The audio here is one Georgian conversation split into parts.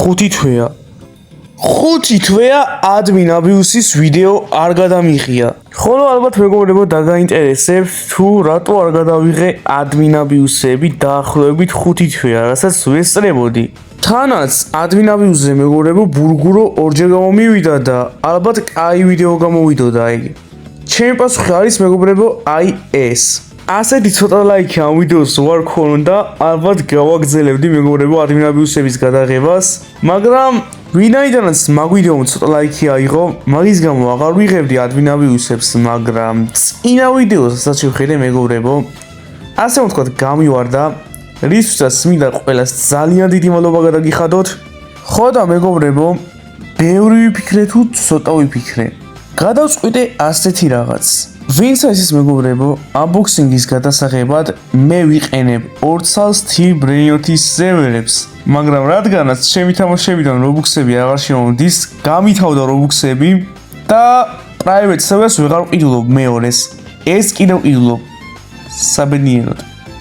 5 თვეა. 5 თვეა admin abuse-ის ვიდეო არ გადამიღია. ხოლო ალბათ მეგობრებო დაგაინტერესებთ თუ რატო არ გადავიღე admin abuse-ები დაახლოებით 5 თვეა, რასაც ვესწრებოდი. თანაც admin abuse-ზე მეგობრებო ბურგურო ორჯერ გამომივიდა და ალბათ კაი ვიდეო გამოვიდოდა ეგ. ჩემი პასუხი არის მეგობრებო აი ეს. ასეთი ცოტა ლაიქი ამ ვიდეოს ვარ ქონდა, ალბათ გავაგზელებდი მეგობრებო admin abuse-ების გადაღებას, მაგრამ ვინაიდანაც მაგ ვიდეომ ცოტა ლაიქი აიღო, მაგის გამო აღარ ვიღებდი admin abuse-ებს, მაგრამ წინა ვიდეოსაც შევხედე მეგობრებო, ასე ვთქვათ გამივარდა, რისთვისაც მინდა ყველას ძალიან დიდი მადლობა გადაგიხადოთ. ხო და მეგობრებო, ბევრი ვიფიქრე თუ ცოტა ვიფიქრე. გადავწყვიტე ასეთი რაღაც. ვინც ის მეგობრებო, unboxing-ის გადასაღებად მე ვიყენებ 2 წელს T-Brain-ის სერვერებს, მაგრამ რადგანაც ჩემი თამაშებიდან Robux-ები აღარ შემომდის, გამითავდა Robux-ები და private servers ვეღარ ვყიდულობ მეორეს. ეს კიდევ ყიდულობ საბედნიეროდ.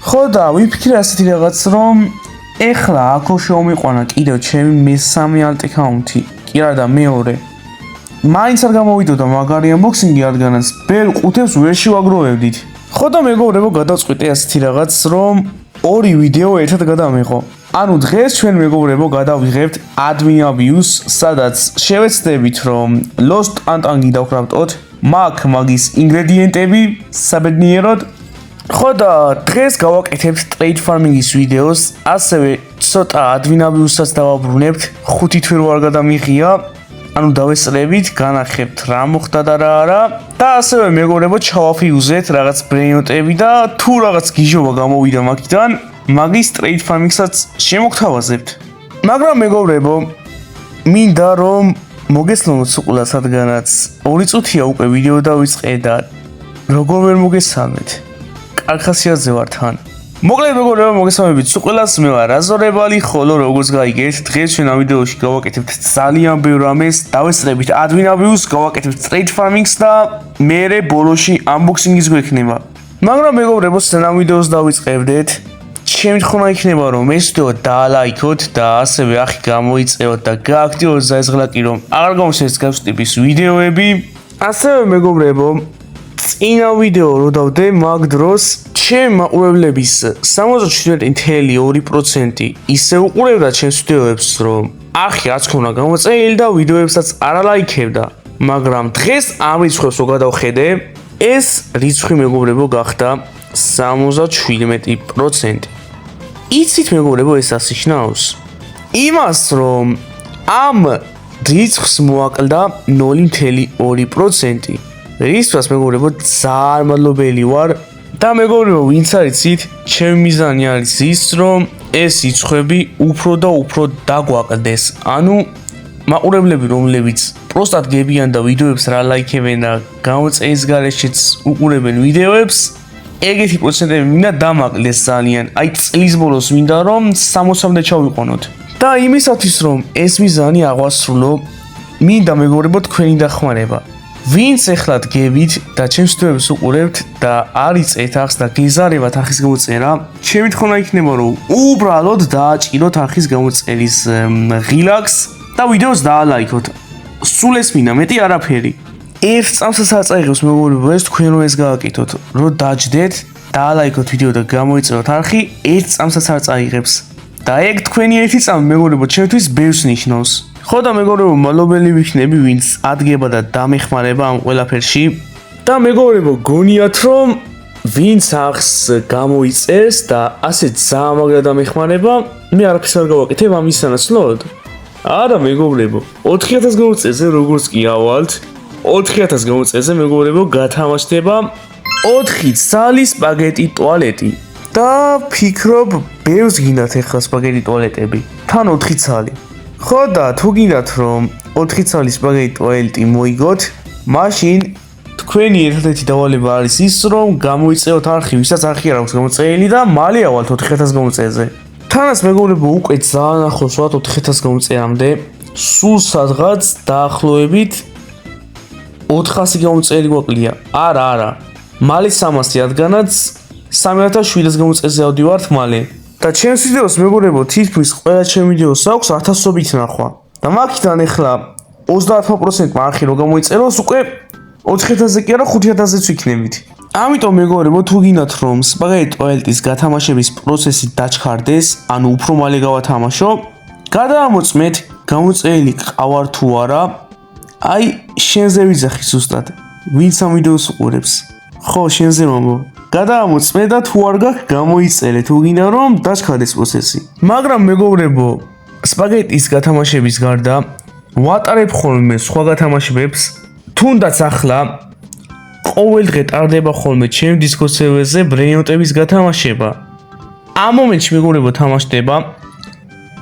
ხო და ვიფიქრე ასეთი რაღაც, რომ ეხლა აქ შევმიყვანა კიდევ ჩემი მესამე alt account-ი, კი არა და მეორე. მაინც არ გამოვიდოდა მაგარი unboxing-ი, რადგანაც ბევრ ყუთებს ვერ შევაგროვებდით. ხო და მეგობრებო, გადავწყვიტე ასეთი რაღაც, რომ 2 ვიდეო ერთად გადამეღო. ანუ დღეს ჩვენ მეგობრებო გადავიღებთ admin abuse, სადაც შევეცდებით, რომ lost antang-ი დავკრავტოთ, მაგის ინგრედიენტები საბედნიეროდ. ხო და დღეს გავაკეთებთ trade farming-ის ვიდეოს, ასევე ცოტა admin abuse-საც დავაბრუნებთ, 5 თვე რო არ გადამიღია. ანუ დავესწრებით, განახებთ რა მოხდა და რა არა და ასევე მეგობრებო ჩავაფიუზეთ რაღაც ბრეინოტები და თუ რაღაც გიჟობა გამოვიდა მაგიდან, მაგის trade farming-საც შემოგთავაზებთ. მაგრამ მეგობრებო, მინდა რომ მოგესალმოთ უყურა სადგანაც 2 წუთია უკვე ვიდეო დავიწყე და როგორ ვერ მოგესალმეთ. კარგ ხასიათზე ვარ თან. მოკლედ მეგობრებო, მოგესალმებით უყურას, მე ვარ აზორებალი, ხოლო როგორც გაიგეთ, დღეს ჩვენ ამ ვიდეოში გავაკეთებთ ძალიან ბევრ რამეს, დავესწრებით admin abuse, გავაკეთებთ trade farming-ს და მერე ბოლოში unboxing-ის გვექნება. მაგრამ მეგობრებო, სცენამ ვიდეოს დავიწყებდეთ. ჩემი თხოვნა იქნება რომ ეს ვიდეო დაალაიქოთ და ასევე ახი გამოიწევოთ და გააქტიუროთ ზაიზღლაკი, რომ აღარ გამოსცეს გავს ტიპის ვიდეოები. ასევე მეგობრებო, წინა ვიდეო რო დავდე მაგ დროს ჩემ მაყურებლების 77.2% ისე უყურებდა ჩემს ვიდეოებს, რომ ახი რაც ქონა გამოწერილი და ვიდეოებსაც არ ალაიქებდა. მაგრამ დღეს ამ რიცხვებს რო გადავხედე, ეს რიცხვი მეგობრებო გახდა 77%. იცით მეგობრებო ეს ასნიშნავს? იმას რომ ამ რიცხვს მოაკლდა 0.2%. რისთვისაც მეგობრებო ძალიან მადლობელი ვარ და მეგობრებო ვინც არიცით, ჩემი მიზანი არის ის, რომ ეს რიცხვები უფრო და უფრო დაგვაკლდეს. ანუ მაყურებლები რომლებიც პროსტად გებიან და ვიდეოებს რა ლაიქებენ და გამოწერის გარეშეც უყურებენ ვიდეოებს, ეგეთი პროცენტები მინდა დამაკლდეს ძალიან. აი წლის ბოლოს მინდა რომ 60-მდე ჩავიყვანოთ. და იმისათვის რომ ეს მიზანი აღვასრულო, მინდა მეგობრებო თქვენი დახმარება. ვინც ეხლა გებით და ჩემს ვიდეოებს უყურებთ და არ იწეთ ახს და გეზარებათ ახის გამოწერა, ჩემი თხოვნა იქნება რომ უბრალოდ დააჭიროთ ახის გამოწერის ღილაკს და ვიდეოს დაალაიქოთ. სულ ეს მინდა, მეტი არაფერი. 1 წამსაც არ წაიღებს მეგობრებო ეს თქვენ რო ეს გააკეთოთ, რომ დაჯდეთ, დაალაიქოთ ვიდეო და გამოიწევოთ არხი, 1 წამსაც არ წაიღებს. და ეგ თქვენი 1 წამი მეგობრებო ჩემთვის ბევრს ნიშნავს. ხო და მეგობრებო, მადლობელი ვიქნები, ვინც ადგება და დამეხმარება ამ ყველაფერში. და მეგობრებო, გონიათ რომ ვინც ახს გამოიწერს და ასე ძალიან მაგრად დამეხმარება, მე არაფერს არ გავაკეთებ ამის სანაცვლოდ. არა მეგობრებო, 4000 გამოწერზე როგორც კი ავალთ, 4000 გამოწერზე მეგობრებო გათამაშდება 4 ცალი სპაგეტი ტუალეტი. და ფიქრობ, ბევრს გინდათ ეხლა სპაგეტი ტუალეტები. თან 4 ცალი. ხო და თუ გინდათ რომ 4 ცალი სპაგეტი ტუალეტი მოიგოთ, მაშინ თქვენი ერთადერთი დავალება არის ის, რომ გამოიწევოთ არხი, ვისაც არხი არ აქვს გამოწერილი და მალე ავალთ 4000 გამოწერზე. თანაც მეგობრებო უკვე ძალიან ახლოს ვართ 4000 გამოწერამდე, სულ სადღაც დაახლოებით 400 გამოწერი გვაკლია. არა. მალე 300, რადგანაც 3007-ს გამოწერზე ავდივართ მალე. და ჩემს ვიდეოს მეგობრებო თითქმის ყველა ჩემ ვიდეოს აქვს 1000-ობით ნახვა. და მაგიდან ახლა 30% არხი რო გამოიწეროს უკვე 4000-ზე კი არა 5000-ზე ვიქნებით. ამიტომ მეგობრებო თუ გინდათ რომ Spaghetti Toilet-ის გათამაშების პროცესი დაჩქარდეს, ანუ უფრო მალე გავათამაშო, გადაამოწმეთ გამოწერილი ყავარ თუ არა. აი შენზე ვიძახი ზუსტად. ვინც ამ ვიდეოს უყურებს. ხო, შენზე მომო. გადაამოწმე და თუ არ გაქვს გამოიწერე თუ გინდა რომ დაჩქარდეს პროცესი. მაგრამ მეგობრებო, Spaghetti-ის გათამაშების გარდა ვატარებ ხოლმე სხვა გათამაშებებს, თუნდაც ახლა ყოველ დღე ტარდება ხოლმე ჩემ Discord server-ზე ბრეინოტების გათამაშება. ამ მომენტში მეგობრებო თამაშდება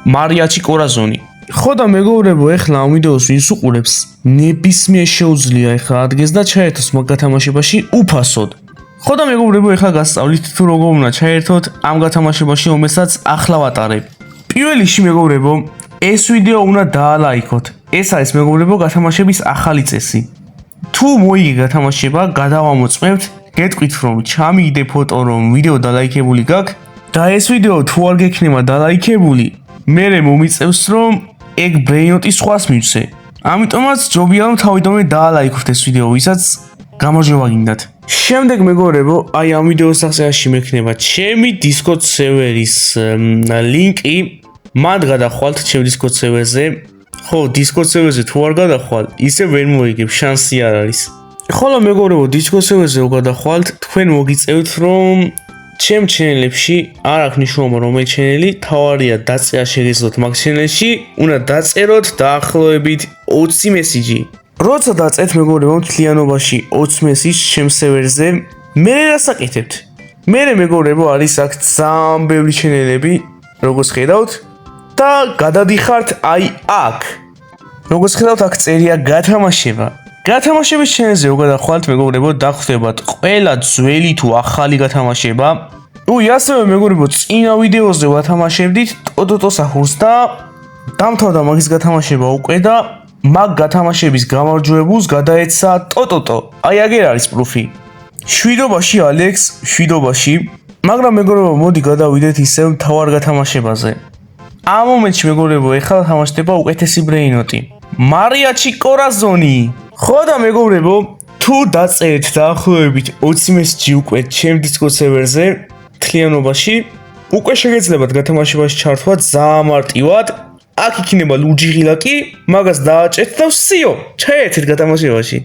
Mariachi Corazon-ი. ხო და მეგობრებო, ეხლა ამ ვიდეოს ვინც უყურებს, ნებისმიერ შეუძლია ეხლა ადგეს და ჩაერთოს მაგ გათამაშებაში უფასოდ. ხო და მეგობრებო, ეხლა გასწავლით თუ როგორ უნდა ჩაერთოთ ამ გათამაშებაში, რომელსაც ახლა ვატარებ. პირველ რიგში მეგობრებო, ეს ვიდეო უნდა დაალაიქოთ. ეს არის მეგობრებო გათამაშების ახალი წესი. თუ მოიგე გათამაშება, გადავამოწმებთ, გეტყვით რომ ჩამიგდე ფოტო რომ ვიდეო დალაიქებული გაქვს და ეს ვიდეო თუ არ გექნება დალაიქებული, მერე მომიწევს რომ ეგ ბრეინოტი სხვას მივცე. ამიტომაც ჯობია რომ თავიდანვე დაალაიქოთ ეს ვიდეო, ვისაც გამარჯობა გინდათ. შემდეგ მეგობრებო, აი ამ ვიდეოს სახეში მექნება ჩემი Discord server-ის ლინკი. მან გადახვალთ ჩემი Discord server-ზე. ხო, Discord server-ზე თუ არ გადახვალ, ისე ვერ მოიგებ, შანსი არ არის. ხოლო მეგობრებო, Discord server-ზე რო გადახვალთ, თქვენ მოგიწევთ რომ ჩემ ჩენელებში არ აქვს მნიშვნელობა რომელი ჩენელი, თავარია დაწერა შეგეძლოთ მაგ ჩენელში, უნდა დაწეროთ დაახლოებით 20 მესიჯი. როცა დაწერთ მეგობრებო მთლიანობაში 20 მესიჯს ჩემ სერვერზე, მე რასაკეთებთ? მე მეგობრებო არის აქ ძალიან ბევრი ჩენელები, როგორც ხედავთ და გადადიხართ აი აქ. როგორც ხედავთ აქ წერია გათამაშება. გათამაშების ჩენელზე რო გადახვალთ მეგობრებო, დახვდებათ ყველა ძველი თუ ახალი გათამაშება. ასევე მეგობრებო, წინა ვიდეოზე ვათამაშებდით ტოტოტოს ახურს და დამთავრდა მაგის გათამაშება უკვე და მაგ გათამაშების გამარჯვებულს გადაეცა ტოტოტო. აი აგერ არის პრუფი. შვიდობაში ალექს, შვიდობაში. მაგრამ მეგობრებო, მოდი გადავიდეთ ისევ თავარ გათამაშებაზე. ამ მომენტში მეგობრებო, ეხლა თამაშდება უკეთესი ბრეინოტი. Mariachi Corazon-ი. ხო და მეგობრებო, თუ დაწერეთ დაახლოებით 20 მესიჯი უკვე ჩემ Discord server-ზე მთლიანობაში, უკვე შეგეძლებათ გათამაშებაში ჩართვა ძალიან მარტივად. აქ იქნება ლურჯი ღილაკი, მაგას დააჭერთ და ვსიო, ჩაერთეთ გათამაშებაში.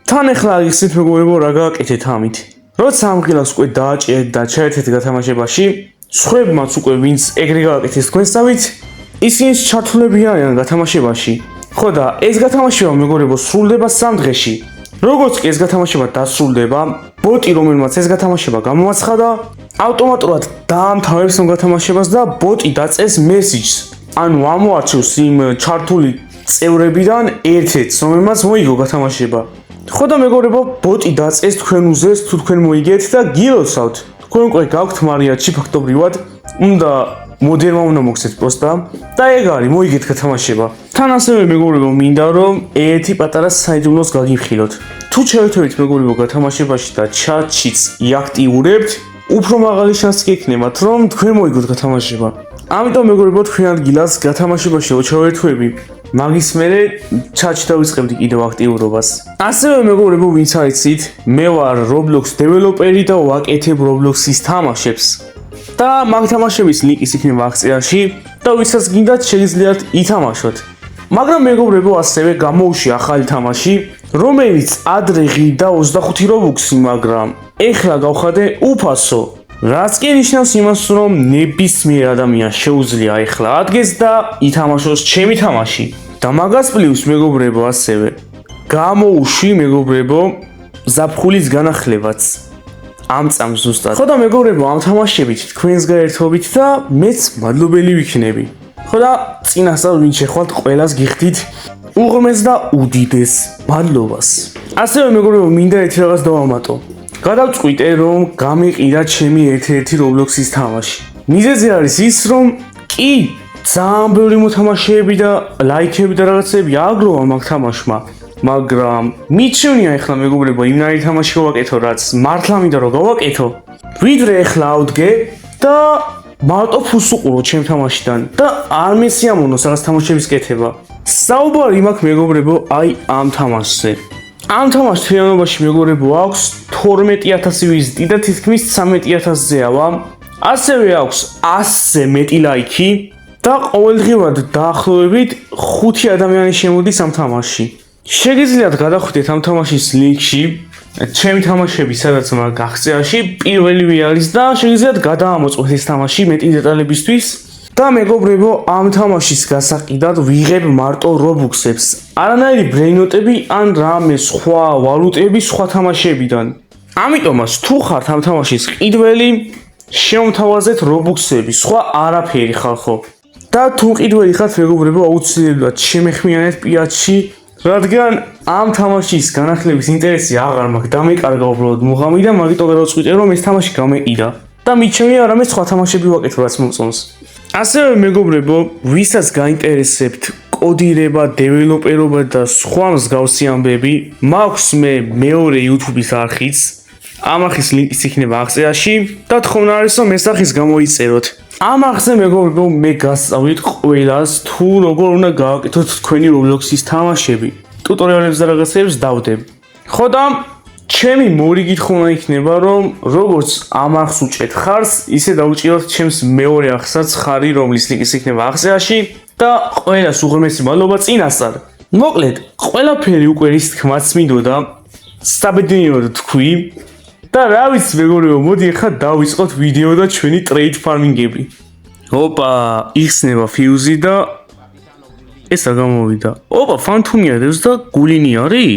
თან ახლა იხსენეთ მეგობრებო, რა გააკეთეთ ამით. როცა ამ ღილაკს უკვე დააჭერთ და ჩაერთეთ გათამაშებაში, სხვებმაც უკვე ვინც ეგრე გააკეთეს თქვენსავით, ისინი ჩართულები არიან გათამაშებაში. ხო და ეს გათამაშება მეგობრებო სრულდება 3 დღეში. როგორც კი ეს გათამაშება დასრულდება, ბოტი რომელმაც ეს გათამაშება გამოაცხადა, ავტომატურად დაამთავრებს ამ გათამაშებას და ბოტი დაწეს მესიჯს. ანუ ამოარჩევს იმ ჩართული წევრებიდან ერთ-ერთს, რომელმაც მოიგო გათამაშება. ხო და მეგობრებო, ბოტი დაწეს თქვენ უზრეს თუ თქვენ მოიგეთ და გილოცავთ. თქვენ უკვე გაქვთ Mariachi ფაქტობრივად, უნდა მოდერმა უნდა მოგცეთ პროსტა და ეგ არის მოიგეთ გათამაშება. თან ასევე მეგობრებო, მინდა რომ ერთი პატარა საიდუმლოს გაგიფხილოთ. თუ ჩაერთვით მეგობრებო გათამაშებაში და ჩატშიც იაქტიურებთ, უფრო მაღალი შანსი გექნებათ რომ თქვენ მოიგოთ გათამაშება. ამიტომ მეგობრებო, თქვენ ადგილას გათამაშებაში რო ჩავერთვები, მაგის მერე ჩატში დავიწყებდი კიდევ აქტიურობას. ასევე მეგობრებო, ვინც არიცით, მე ვარ Roblox დეველოპერი და ვაკეთებ Roblox-ის თამაშებს. და მაგ თამაშების ლინკის იქნება აქციაში და ვისაც გინდათ შეგიძლიათ ითამაშოთ. მაგრამ მეგობრებო, ასევე გამოუშვი ახალი თამაში, რომელიც ადრე ღირდა 25 რობუქსი, მაგრამ ეხლა გავხადე უფასო. რაც კი ნიშნავს იმას, რომ ნებისმიერ ადამიანს შეუძლია ეხლა ადგეს და ითამაშოს ჩემი თამაში. და მაგას პლუს მეგობრებო, ასევე გამოუშვი მეგობრებო ზაფხულის განახლებაც. ამ წამს ზუსტად. ხო და მეგობრებო, ამ თამაშებით თქვენს გაერთობით და მეც მადლობელი ვიქნები. ხო და წინასწარ ვინ შეხვალთ, ყველას გიხდით უღრმეს და უდიდეს მადლობას. ასევე მეგობრებო, მინდა ერთი რაღაც დავამატო. გადავწყვიტე რომ გამიყიდა ჩემი ერთ-ერთი Roblox-ის თამაში. მიზეზი არის ის, რომ კი ძალიან ბევრი მოთამაშეები და ლაიქები და რაღაცები აგროვა მაგ თამაშმა. მაგრამ მიჩვენია ახლა მეგობრებო იმნაირი თამაში გავაკეთო, რაც მართლა მინდა რომ გავაკეთო. ვიდრე ახლა ავდგე და მარტო ფულს უყურო ჩემ თამაშიდან და არ მესიამოვნოს რაღაც თამაშების კეთება. საუბარი მაქვს მეგობრებო, აი ამ თამაშზე. ამ თამაშს თვიანობაში მეგობრებო აქვს 12000 ვიზიტი და თითქმის 13000-ზეავა. ასევე აქვს 100-ზე მეტი ლაიქი და ყოველდღიურად დაახლოებით 5 ადამიანი შემოდის ამ თამაშში. შეგიძლიათ გადახვიდეთ ამ თამაშის ლინკში, ჩემი თამაშები სადაც მაქვს გაღწევაში, პირველივე არის და შეგიძლიათ გადაამოწმოთ ეს თამაში მეტი დეტალებისთვის. და მეგობრებო, ამ თამაშის გასაყიდად ვიღებ მარტო რობუქსებს. არანაირი ბრეინოტები ან რამე სხვა ვალუტები სხვა თამაშებიდან. ამიტომაც თუ ხართ ამ თამაშის ყიდველი, შემოთავაზეთ რობუქსები, სხვა არაფერი ხალხო. და თუ ყიდველი ხართ მეგობრებო, აუცილებლად შემეხმიანეთ პიაჩში, რადგან ამ თამაშის განახლების ინტერესი აღარ მაქვს. დამეკარგა უბრალოდ მუღამი და მაგიტო ვერ ვწყვიტე რომ ეს თამაში გამეყიდა. და მიჩვენია რამე სხვა თამაშები ვაკეთებ რაც მომწონს. ასევე მეგობრებო, ვისაც გაინტერესებთ კოდირება, დეველოპერობა და სხვა მსგავსი ამბები, მაქვს მე მეორე YouTube-ის არხიც. ამ არხის ლინკიც იქნება აღწერაში და თხოვნა არის რომ ეს არხის გამოიწეროთ. ამ არხზე მეგობრებო, მე გასწავლით ყველას თუ როგორ უნდა გააკეთოთ თქვენი Roblox-ის თამაშები. ტუტორიალებს და რაღაცებს დავდებ. ხო და ჩემი მორიგი თხოვნა იქნება რომ როგორც ამ არხს უჭერთ ხარს, ისე დაუჭიროთ ჩემს მეორე არხსაც ხარი, რომლის ლინკიც იქნება აღწერაში და ყველას უღრმესი მადლობა წინასწარ. მოკლედ, ყველაფერი უკვე ის თქმაც მინდოდა, საბედნიეროდ თქვი და რა ვიცი მეგობრებო, მოდი ახლა დავიწყოთ ვიდეო და ჩვენი ტრეიდ ფარმინგები. ოპა, იხსნება ფიუზი და ეს რა გამოვიდა? ოპა, ფანტომი არის და გულინი არის?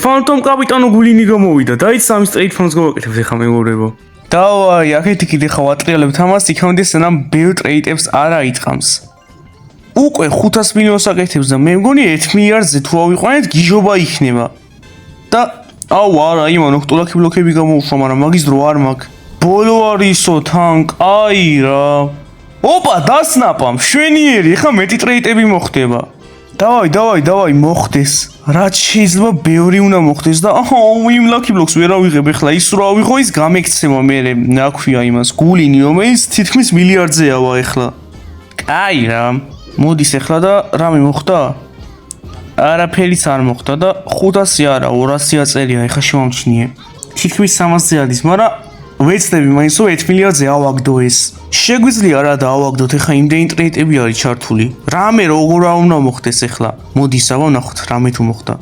ფანტომ კაპიტანო გულინი გამოვიდა. დაიც სამის ტრეიდ ფარმს გავაკეთებთ ახლა მეგობრებო. დავაი, აქეთ იქით ახლა ვატრიალებთ ამას, იქამდე სანამ ბევრ ტრეიდებს არ აიწყამს. უკვე 500 მილიონს აკეთებს და მე მგონი 1 მილიარდზე თუ ავიყვანეთ, გიჟობა იქნება. და აუ არა, იმან ოქტოლაკი ბლოკები გამოუშვა, მაგრამ მაგის დრო არ მაქვს. ბოლო არისო თან, აი რა. ოპა, დასნაპა, მშვენიერი, ახლა მეტი ტრეიდები მოხდება. დავაი, მოხდეს. რაც შეიძლება ბევრი უნდა მოხდეს და იმ ლაკი ბლოკს ვერ ავიღებ ახლა, ის რო ავიღო, ის გამექცემა მე, რა ქვია იმას, გულინი, რომელიც თითქმის მილიარდზეავა ახლა. აი რა, მოდის ახლა და რამე მოხდა? არაფერიც არ მოხდა და 500 არა, 200 წერია, ახლა შემამჩნიე. თითქმის 300-ზე არის, მაგრამ ვეცდები მაინც რომ 1 მილიარდზე ავაგდო ეს. შეგვიძლია რა დაავაგდოთ, ახლა იმდენი ტრეიდები არის ჩართული. რამე როგორ არ უნდა მოხდეს ახლა? მოდი სავო ნახოთ რამე თუ მოხდა.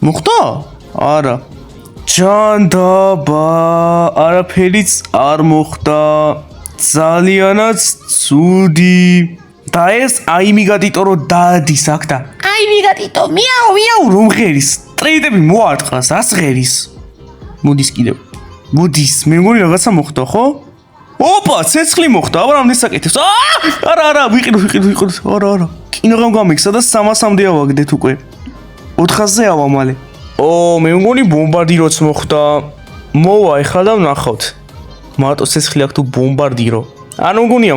მოხდა? არა. ჯანდაბა, არაფერიც არ მოხდა. ძალიანაც ცუდი. და ეს აი მიგატიტო რომ დადის აქ და აი მიგატიტო მიაუ რომ ღერის ტრეიდები მოარტყას ასღერის მოდის კიდევ მოდის მე მგონი რაღაცა მოხდა ხო ოპა ცეცხლი მოხდა აბა რამდენს აკეთებს არა ვიყიდოთ არა კინოღამ გამექცა და 300-მდე ავაგდეთ უკვე 400-ზე ავა მალე მე მგონი ბომბარდიროც მოხდა მოვა ეხლა და ვნახავთ მარტო ცეცხლი აქ თუ ბომბარდირო ანუ მგონია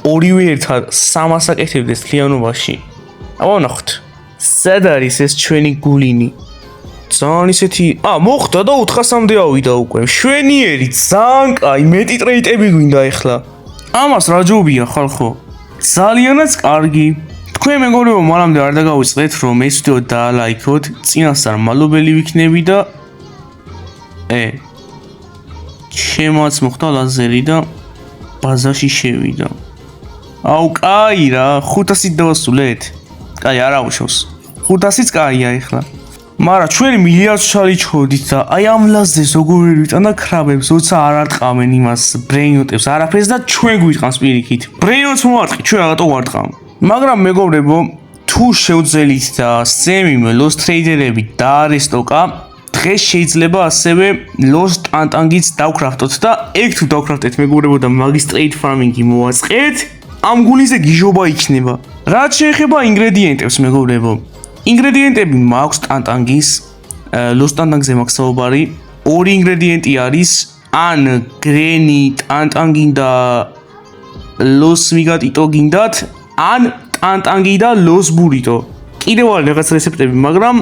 ორივე ერთად 300 აკეთებდეს თლიანობაში. აბა ნახოთ. სად არის ეს ჩვენი გულინი? ძალიან ისეთი, მოხდა და 400-მდე ავიდა უკვე. მშვენიერი, ძალიან კაი, მეტი ტრეიდები გვინდა ახლა. ამას რა ჯობია ხალხო? ძალიანაც კარგი. თქვენ მეგობრებო, მანამდე არ დაგავიწყდეთ, რომ ეს ვიდეო დაალაიქოთ, წინასწარ მადლობელი ვიქნები და შემოაც მოხდა ლაზერი და ბაზაში შევიდა. აუ კაი რა 500-ით დავასრულეთ. კაი არ აუშავს. 500-იც კაია ახლა. მაგრამ ჩვენი მილიარდ ჩალიჩოდით და აი ამ ლაზდეს როგორ ვიტან და კრაბებს როცა არ არტყამენ იმას ბრეინოტებს არაფერს და ჩვენ გვიტყავს პირიქით. ბრეინოტს მოარტყი, ჩვენ რატო ვარტყამ? მაგრამ მეგობრებო, თუ შევძელით და სემიმ ლოს ტრეიდერები დაარესტოკა, დღეს შეიძლება ასევე ლოს ტანტანგიც დავკრაფტოთ და ეგ თუ დავკრაფტეთ მეგობრებო და მაგის ტრეიდ ფარმინგი მოვაწყეთ. ამ გულიზე გიჟობა იქნება. რაც შეეხება ინგრედიენტებს მეგობრებო. ინგრედიენტები მაქვს ტანტანგის, ლოს ტანტანგზე მაქვს საუბარი. ორი ინგრედიენტი არის ან გრენი ტანტანგი და ლოს მიგატიტო გინდათ, ან ტანტანგი და ლოს ბურიტო. კიდევ არის რაღაც რეცეპტები, მაგრამ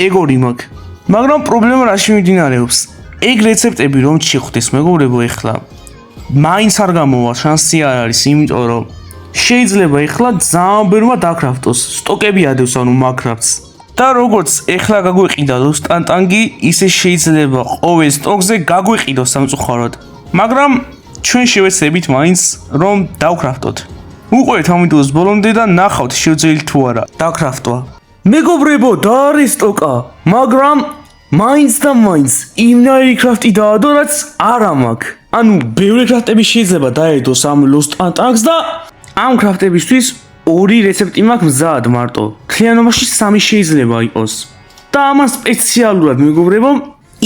ეგ ორი მაქვს. მაგრამ პრობლემა რაში მიმდინარეობს? ეგ რეცეპტები რომ შეხვდეს მეგობრებო ეხლა მაინც არ გამოვა, შანსი არ არის, იმიტომ რომ შეიძლება ეხლა ძალიან ბევრმა დაკრაფტოს, სტოკები ადევს ანუ მაკრაფტს. და როგორც ეხლა გაგვეყიდა Lost Tantangi, ისე შეიძლება ყოველ სტოკზე გაგვეყიდოს სამწუხაროდ. მაგრამ ჩვენ შევეცდებით მაინც რომ დავკრაფტოთ. უყურეთ ამ ვიდეოს ბოლომდე და ნახავთ შევძელით თუ არა დაკრაფტვა. მეგობრებო, დაარესტოკა, მაგრამ მაინც და მაინც იმნაირი კრაფტი დაადო, რაც არ მაქვს. ანუ ბევრი კრაფტები შეიძლება დაედოს ამ Lost Tantangs და ამ კრაფტებისთვის ორი რეცეპტი მაქვს მზად მარტო. მთლიანობაში 3 შეიძლება იყოს. და ამას სპეციალურად მეგობრებო,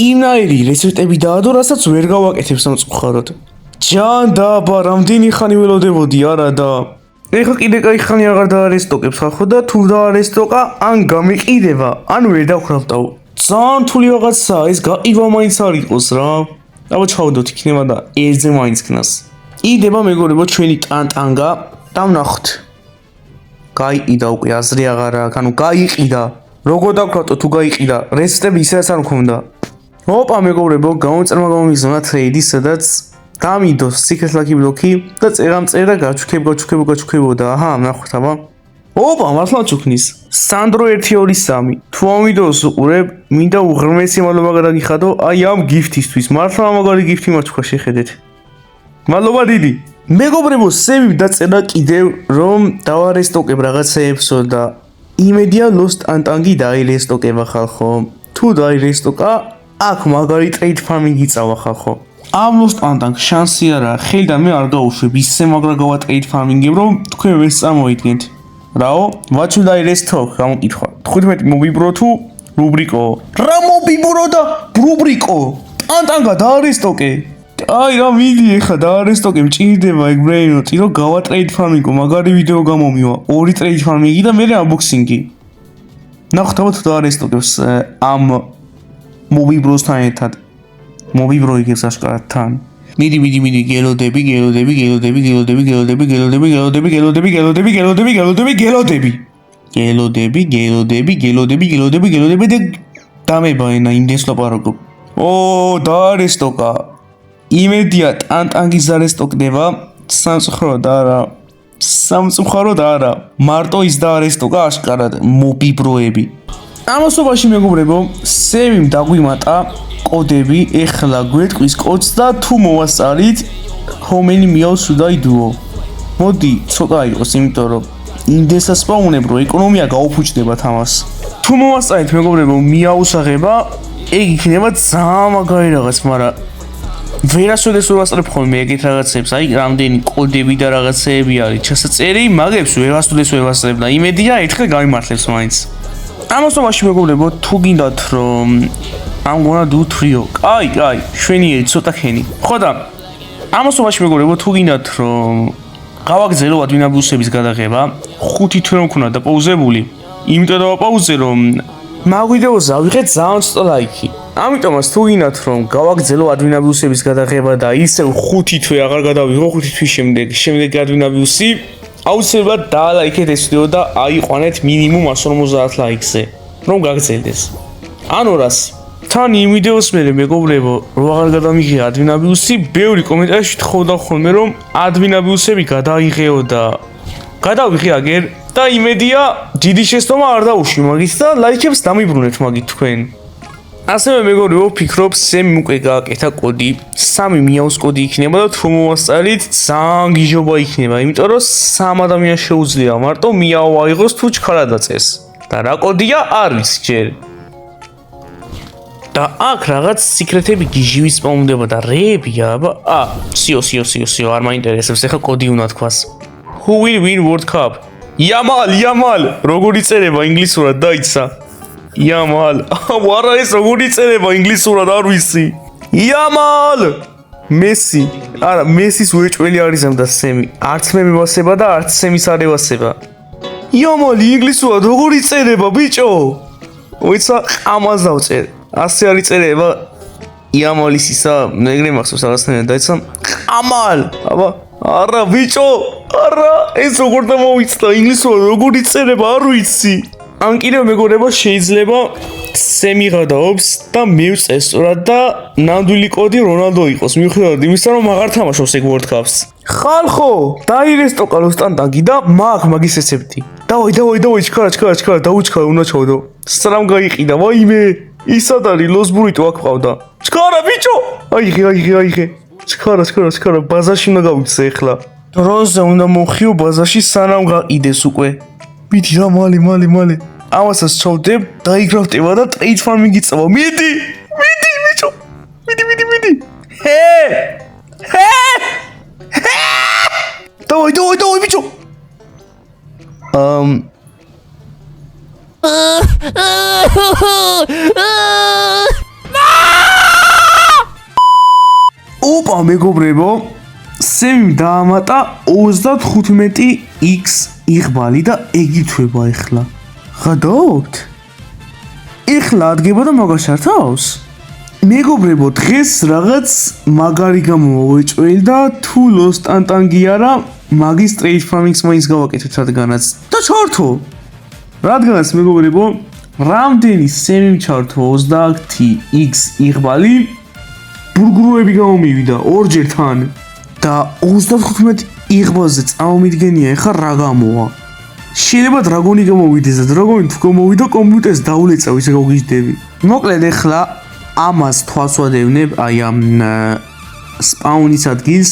იმნაირი რეცეპტები დაადო, რასაც ვერ გავაკეთებ სამწუხაროდ. ჯან დაბა, რამდენი ხანი ველოდებოდი არა და ეხლა კიდე კაი ხანი აღარ დაარესტოკებს ხალხო და თუ დაარესტოკა, ან გამიყიდება, ან ვერ დავკრაფტავ. ძალიან რთული რაღაცაა, ეს გაყიდვა მაინც არ იყოს რა. აბა ჩავდოთ იქნება და ერთზე მაინც ქნას. იდება მეგობრებო ჩვენი ტანტანგა და ვნახოთ. გაიყიდა უკვე აზრი აღარ აქვს, ანუ გაიყიდა. როგორ დავკრაფტო თუ გაიყიდა? რეცეპტები ისედაც არ მქონდა. ოპა მეგობრებო, გამოწერმა გამომიგზავნა ტრეიდი, სადაც გამიდოს secret lucky block-ი და წერა გაჩუქებოდა. აჰა, ნახოთ აბა. ოპა, მართლა ჩუქნის. სანდრო 1-2-3. თუ ამ ვიდეოს უყურებ, მინდა უღრმესი მადლობა გადაგიხადო აი ამ გიფტისთვის. მართლა მაგარი გიფტი მაჩუქა, შეხედეთ. მადლობა დიდი. მეგობრებო, სევი დაწერა კიდევ რომ დავარესტოკებ რაღაცეებსო და იმედია Lost Tantangi დაირესტოკება ხალხო. თუ დაირესტოკა, აქ მაგარი trade farming იწავა ხალხო. ამ Lost Tantang შანსი არა, ხელი და მე არ გავუშვებ, ისე მაგრა გავა trade farming-ებ, რომ თქვენ ვერ წამოიდგენთ. რაო, what should I restock? გამოკითხვა. 15 მობიბრო თუ რუბრიკო? რა მობიბრო და რუბრიკო? Tantanga დაარესტოკე. აი რა მიდი ეხა დაარესტოკე, მჭირდება ეგ ბრეინოტი, რომ გავა trade farming-ო, მაგარი ვიდეო გამომივა. 2 trade farming-ი და მერე unboxing-ი. ნახოთ აბა თუ დაარესტოკებს ამ მობიბროსთან ერთად. მობიბრო იგებს აშკარად თან. მიდი, გელოდები. დამებაენა იმდენს ლაპარაკობ. ო, დაარესტოკა. იმედია ტანტანგის დარესტოკდება, სამწუხაროდ არა. მარტო ის დაარესტოკა აშკარად მობიბროები. ამასობაში მეგობრებო, სევიმ დაგვიმატა კოდები, ეხლა გვეტყვის კოდს და თუ მოვასწარით, how many meals should I do? მოდი, ცოტა იყოს, იმიტომ რომ იმდენს ასპაუნებ, რომ ეკონომია გაუფუჭდება თამას. თუ მოვასწარით მეგობრებო, მიაუს აღება, ეგ იქნება ძალიან მაგარი რაღაც, მაგრამ ვერასოდეს ვერ ვასწრებ ხოლმე ეგეთ რაღაცებს, აი რამდენი კოდები და რაღაცეები არის ჩასაწერი, მაგებს ვერასოდეს ვერ ვასწრებ და იმედია ერთხელ გამიმართლებს მაინც. ამასობაში მეგობრებო, თუ გინდათ რომ I'm gonna do trio. კაი, შვენიერი ცოტა ხენი. ხო და ამასობაში მეგობრებო, თუ გინდათ რომ გავაგზელო ადმინაბიუსების გადაღება, 5 თვე მქონდა დაპაუზებული. იმიტომ დავაპაუზე რომ მაგ ვიდეოზე ავიღეთ ძალიან ცოტა ლაიქი. ამიტომაც თუ გინდათ რომ გავაგზელო ადმინაბიუსების გადაღება და ისევ 5 თვე აღარ გადავიღო 5 თვის შემდეგ ადმინაბიუსი, აუცილებლად დაალაიქეთ ეს ვიდეო და აიყვანეთ მინიმუმ 150 ლაიქზე, რომ გაგრძელდეს. ანუ რას? თან იმ ვიდეოს მერე მეგობრებო, რო აღარ გადამიღია ადმინაბიუსი, ბევრი კომენტარში თხოვდა ხოლმე რომ ადმინაბიუსები გადაიღეო და გადავიღე აგერ და იმედია დიდი შეცდომა არ დაუშვი მაგით და ლაიქებს დამიბრუნეთ მაგით თქვენ. ასევე მეგობრებო, ვფიქრობ სემი უკვე გააკეთა კოდი, 3 მიაუს კოდი იქნება და თუ მოვასწარით, ძალიან გიჟობა იქნება, იმიტომ რომ 3 ადამიანს შეუძლია მარტო მიაუ აიღოს თუ ჩქარა დაწეს. და რა კოდია არ ვიცი ჯერ. და აქ რაღაც სიკრეტები გიჟივი სპაუნდება და რეებია, აბა, სიო, არ მაინტერესებს, ეხლა კოდი უნდა თქვას. Who will win World Cup? Yamal, როგორი წერება ინგლისურად დაიცა. Yamal, ვარა ეს როგორი წერება ინგლისურად არ ვიცი. Yamal, Messi, არა, Messi-ს უეჭველი არის ამ და სემი. არც მე მევასება და არც სემის არ ევასება. Yamal ინგლისურად როგორი წერება, ბიჭო? ვიცა ამას დავწერ. ასე არის წერება იამალის ისა, ეგრე მახსოვს რაღაცნაირად დაიცა. ყამალ, აბა, არა ბიჭო, არა, ეს როგორ დამოვიცდა ინგლისურად, როგორ იწერება, არ ვიცი. ან კიდევ მეგობრებო, შეიძლება სემი გადაობს და მივწეს სწორად და ნამდვილი კოდი რონალდო იყოს. მიუხედავად იმისა, რომ აღარ თამაშობს ეგ World Cups. ხალხო, დაირესტოკა ლოსტან ტანკი და მაგის რეცეპტი. დავაი, ჩქარა, დაუჩქარა, უნდა ჩავდო. სრამ გაიყიდა, ვაიმე. ისად არის ლოსბურიტო აქ ყავდა. ჩქარა ბიჭო. აიღე. ჩქარა, ბაზარში უნდა გავიქცე ახლა. დროზე უნდა მოხიო ბაზარში სანამ გაყიდეს უკვე. მიდი რა მალე. ამასაც ჩავდებ, დაიგრაფტება და ტრეიდ ფარმინგი წავა. მიდი, ბიჭო. მიდი. ჰე! დავაი, ბიჭო. ოპა მეგობრებო, სემი დაამატა 35x იღბალი და ეგითვება ეხლა. გადაობთ? ეხლა ადგება და მაგას ართავს? მეგობრებო, დღეს რაღაც მაგარი გამოვეჭველი და თუ ლოსტანტანგი არა, მაგის ტრეიდ ფარმინგს მაინც გავაკეთეთ რადგანაც. და ჩართო. რადგანაც მეგობრებო, რამდენი სემი ჩართო 30x იღბალი ბურგროები გამომივიდა ორჯერ თან და 35 იღბალზე წამომიდგენია ეხლა რა გამოვა. შეიძლება დრაგონი გამოვიდეს და დრაგონი თუ გამოვიდა კომპიუტერს დაულეწავ ისე გავგიჟდები. მოკლედ ეხლა ამას თვალს ვადევნებ აი ამ სპაუნის ადგილს.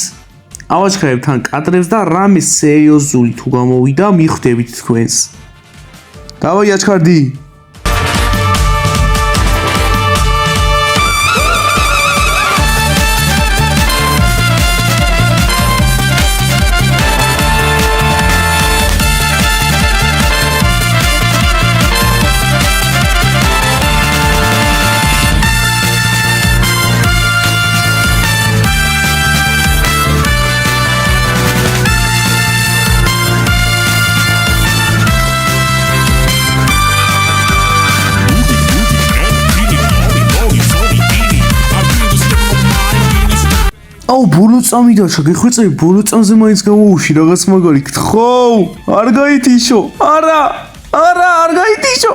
ავაჩქარებ თან კადრებს და რამე სერიოზული თუ გამოვიდა მიხვდებით თქვენს. დავაი აჩქარდი. აუ ბოლო წამი დარჩა, გეხვეწები ბოლო წამზე მაინც გამოუში რაღაც მაგარი. გთხოვ, არ გაითიშო. არა, არ გაითიშო.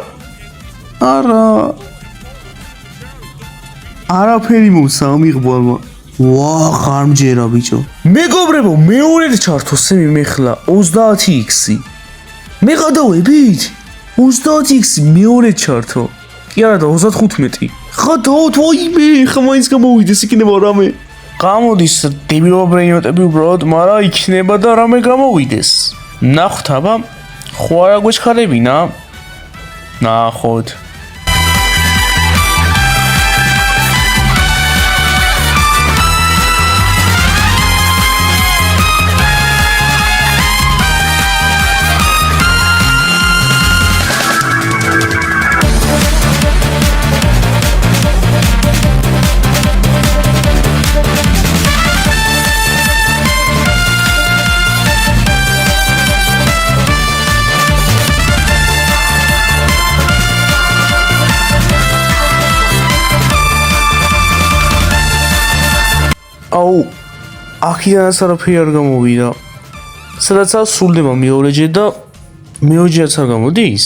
არაფერი მომცა ამ იღბალმა. ვა, ხარმჯერა ბიჭო. მეგობრებო, მეორედ ჩართო სემი მეხლა 30x-ი. მე გადავებით? 30x მეორედ ჩართო. კი არა და 35. ხადავთ, ვაიმე, ხა მაინც გამოვიდეს იქნება რამე. გამოდის დებილობრენიოტები უბრალოდ, მაგრამ იქნება და რამე გამოვიდეს. ნახოთ აბა, ხო არა გვეჩქარებინა? ნახოთ. აუ, აქედანაც არაფერი არ გამოვიდა. სადაც სრულდება მეორეჯერ და მეორეჯერაც არ გამოდის?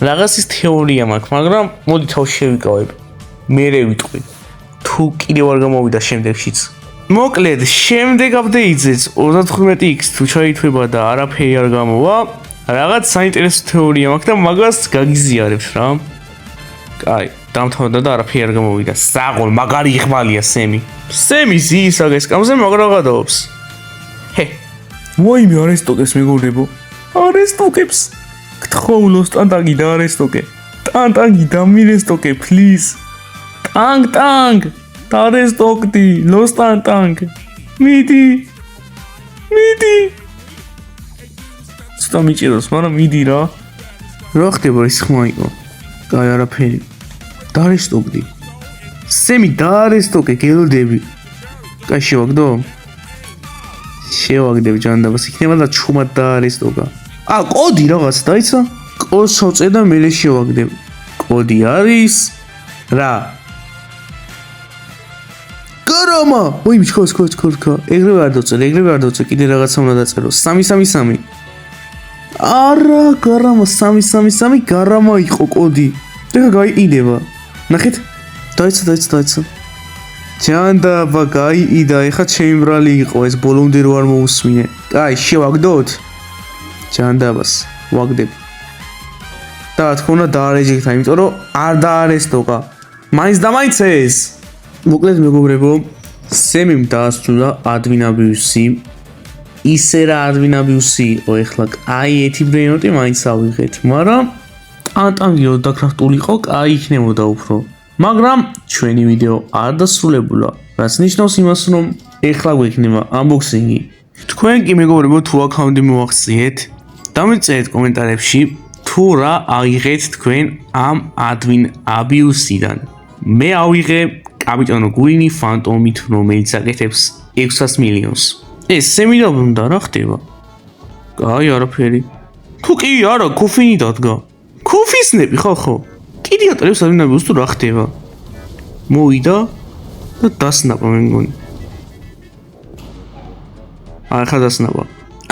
რაღაცის თეორია მაქვს, მაგრამ მოდი თავში შევიკავებ. მერე ვიტყვი. თუ კიდევ არ გამოვიდა შემდეგშიც. მოკლედ, შემდეგ აპდეიტზეც 35x თუ ჩაითვება და არაფერი არ გამოვა, რაღაც საინტერესო თეორია მაქვს და მაგას გაგიზიარებთ რა. კაი, დამთავრდა და არაფერი არ გამოვიდა. საღოლ, მაგარი იღბალია სემი. სემი ზის აგესკამზე მაგრა გადაობს. ჰე. ვაიმე არესტოკებს მეგობრებო. არესტოკებს. გთხოვ ლოსტანტანგი და არესტოკე. ტანტანგი დამირესტოკე, please. ტანგ. დარესტოკდი, ლოსტანტანგ. მიდი. ცოტა მიჭიროს, მაგრამ მიდი რა. რა ხდება ის ხმა იყო? კაი არაფერი. დარესტოკდი. სემი დაარესტოკე გელოდები. კაი შევაგდებ ჯანდაბას იქნება და ჩუმად დაარესტოკა. კოდი რაღაც დაიცა? კოდს შევწერ და მელე შევაგდებ. კოდი არის რა? გარამა! ვაიმე ჩქა. ეგრევე არ დაწერ, კიდე რაღაცა უნდა დაწერო. 333. არა, გარამა 333 გარამა იყო კოდი. ეხლა გაიყიდება. ნახეთ. დაიცა. ჯანდაბა გაიყიდა, ეხლა ჩემი ბრალი იყო ეს ბოლომდე რო არ მოусმინე. აი, შევაგდოთ. ჯანდაბას ვაგდებ. და თქო უნდა დაარეჯექტა, იმიტომ რომ არ დაარესტოკა. მაინც დამაიცეს. მოკლედ მეგობრებო, სემიმ დაასრულა admin abuse-ი. ისე რა admin abuse-ი იყო ეხლა. აი, ეთი ბრეინოტი მაინც ავიღეთ, მაგრამ ანტანგიო დაკრაფტულიყო, აი იქნებოდა უფრო. მაგრამ ჩვენი ვიდეო არ დასრულებულა, რაც ნიშნავს იმას, რომ ეხლა გვექნება unboxing-ი. თქვენ კი მეგობრებო, თუ აქაუნტი მოახციეთ, დამეწერეთ კომენტარებში, თუ რა აიღეთ თქვენ ამ admin abuse-დან. მე ავიღე კაპიტანო გუინი ფანტომით, რომელიც აკეთებს 600 მილიონს. ეს სემინარunda რა ხდება? აი, არაფერი. თუ კი არა, კოფინი დადგა. კოფისნები ხო? კიდე ატრებს admin abuse-ს თუ რა ხდება? მოვიდა და დასნაბა მე მგონი. ახლა დასნაბა.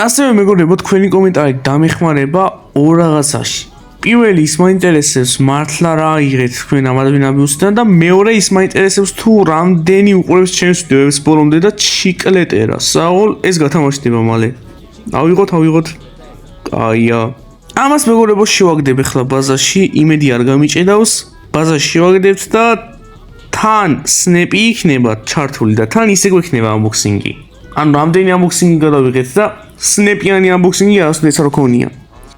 ასევე მეგობრებო, თქვენი კომენტარი დამეხმარება ორ რაღაცაში. პირველი ის მაინტერესებს მართლა რა აიღეთ თქვენ ამ admin abuse-დან და მეორე ის მაინტერესებს თუ რამდენი უყურებს ჩემს ვიდეოებს ბოლომდე და ჩიკლეტერა. საულ ეს გათამაშდება მალე. ავიღოთ. აია. ამას მეგობრებო შევაგდებ ახლა ბაზაში, იმედი არ გამიჭედავს. ბაზაში შევაგდებთ და თან სნეპი იქნება ჩართული და თან ისე გვექნება unboxing-ი. ანუ რამდენი unboxing-ი გადავიღეთ და სნეპიანი unboxing-ი ასნეც რა ქონია.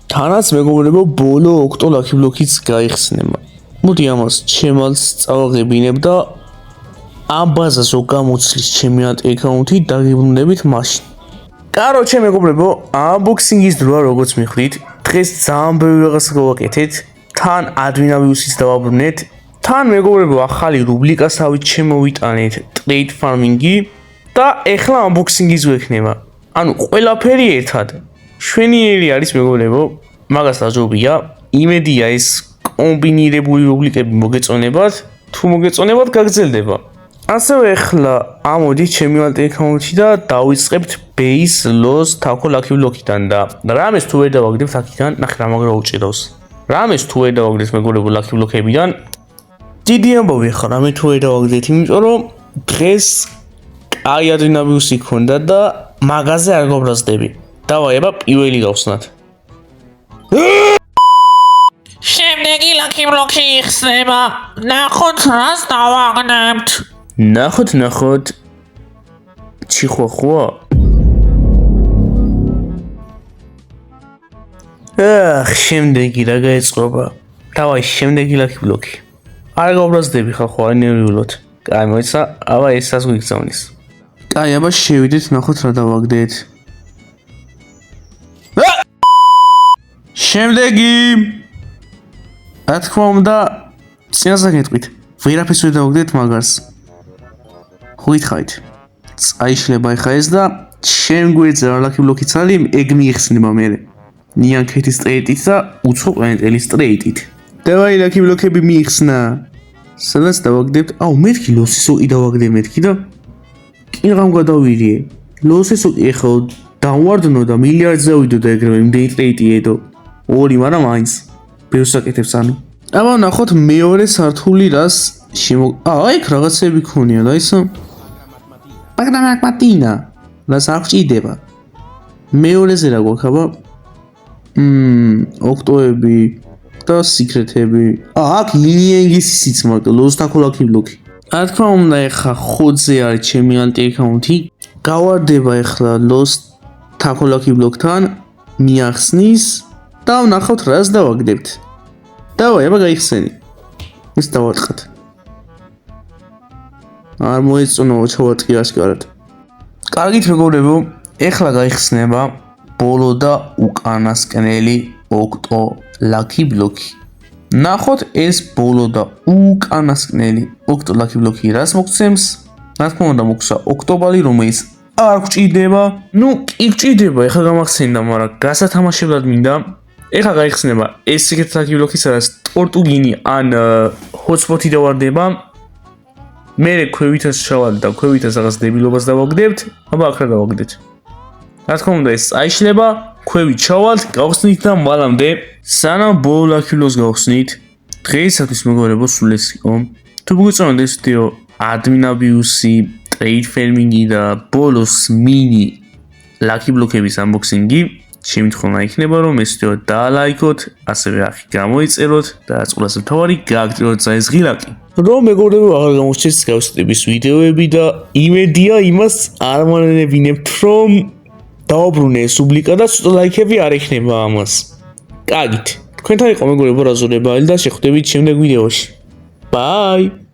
თანაც მეგობრებო ბოლო ოქტო lucky block-იც გაიხსნება. მოდი ამას ჩემალს წავაღებინებ და ამ ბაზას რო გამოცლის ჩემი აკაუნთი დაგიბრუნდებით მაშინ. კაროჩე მეგობრებო, unboxing-ის დროა როგორც მიხვდით, დღეს ძალიან ბევრი რაღაცა გავაკეთეთ. თან admin abuse-იც დავაბრუნეთ. თან მეგობრებო ახალი რუბრიკასავით შემოვიტანეთ trade farming-ი და ეხლა unboxing-ის გვექნება. ანუ ყველაფერი ერთად. შვენიერი არის მეგობრებო, მაგას დაჯობია. იმედია ეს კომბინირებული რუბრიკები მოგეწონებათ, თუ მოგეწონებათ გაგრძელდება. ასევე ეხლა ამოდით ჩემი აკაუნთი და დავიწყებთ base loss თაქო lucky block-იდან და რამეს თუ ვერ დავაგდებთ აქიდან, ნახე რა მაგრა უჭირავს. რამეს თუ ვერ დავაგდებთ მეგობრებო lucky block-ებიდან დიდი ამბავი ხარ, რამე თუ ვერ დავაგდეთ, იმიტომ რომ დღეს აი admin abuse-ი ქონდა და მაგაზე არ გავბრაზდები. დავაი, აბა პირველი გავხსნათ. შემდეგი lucky block-ი იხსნება. ნახოთ რას დავაგდებთ. ნახოთ. ჩიხვახვა. შემდეგი რა გაეწყობა? დავაი, შემდეგი lucky block-ი. არ გავბრაზდები ხალხო, არ ნერვიულოთ. კაი, მოიცა, აბა ესაც გვიგზავნის. კაი, აბა შევიდეთ, ნახოთ რა დავაგდეთ. შემდეგი. რა თქმა უნდა, წინასა გეტყვით. ვერაფერს ვერ დავაგდეთ მაგას. ხო გითხარით? წაიშლება ხა ეს და ჩემ გვერდზე რა lucky block-იც არის, ეგ მიიხსნება მერე. ნიანქეთის სტრეიტით და უცხო პლანეტელის სტრეიტით. დავაი lucky block-ები მიიხსნა. სადაც დავაგდებთ? აუ, მეთქი ლოსის ოკი დავაგდე მეთქი და კინღამ გადავირიე. ლოსის ოკი ეხლა დავარდნო და მილიარდზე ავიდო და ეგრევე იმდენი სტრეიტი ედო. ორი, მაგრამ მაინც ბევრს აკეთებს ანუ. აბა ნახოთ მეორე სართული რას აი იქ რაღაცები ქონია და ისო. პრაგმატინა. რას არ ჭიდება. მეორეზე რა გვაქვს აბა? ოქტოები და სიკრეტები. აქ ლიენგის ისიც მაგ ლოსთაკო lucky block-ი. რა თქმა უნდა ეხა ხოძე არის ჩემი აკაუნთი. გავარდება ეხლა ლოსთაკო lucky block-თან მიახსნის და ვნახავთ რას დავაგდებთ. დავაი, აბა გაიხსენი. ის დავარტყათ. არ მოეწონა ჩავატყი აშკარად. კარგით მეგობრებო, ეხლა გაიხსნება ბოლო და უკანასკნელი ოქტო lucky block-ი. ნახოთ ეს ბოლო და უკანასკნელი ოქტო lucky block-ი რას მოგცემს? რა თქმა უნდა მოგცა ოქტობალი, რომელიც არ გჭირდება. ნუ კი გჭირდება, ეხლა გამახსენდა, მაგრამ გასათამაშებლად მინდა. ეხლა გაიხსნება ეს secret lucky block-ი, სადაც ტორტუგინი ან hotspot-ი დავარდება. მე ქვევითას ჩავალ და ქვევითას რაღაც დებილობას დავაგდებთ. აბა აქ რა დავაგდეთ? რა თქმა უნდა ეს აიშლება, ქვევით ჩავალთ, გავხსნით და მალამდე სანამ ბოლო lucky block-ს გავხსნით, დღეისათვის მეგობრებო სულ ეს იყო. თუ მოგწონთ ეს ვიდეო admin abuse, trade farming და ბოლოს mini lucky block-ების unboxing-ი, შემთხვევა იქნება რომ ეს ვიდეო დაალაიქოთ, ასევე ახი გამოიწეროთ და წყურას მთავარი გააკეთოთ ეს ღილაკი. რომ მეგობრებო აღარ გამოჩნდეს გავს ტიპის ვიდეოები და იმედია იმას არ მანენებინებთ რომ დაუბრუნე ეს რუბრიკა და ცოტა ლაიქები არ ექნება ამას. კარგით. თქვენთან იყო მეგობრებო რაზულება და შეხვდებით შემდეგ ვიდეოში. Bye!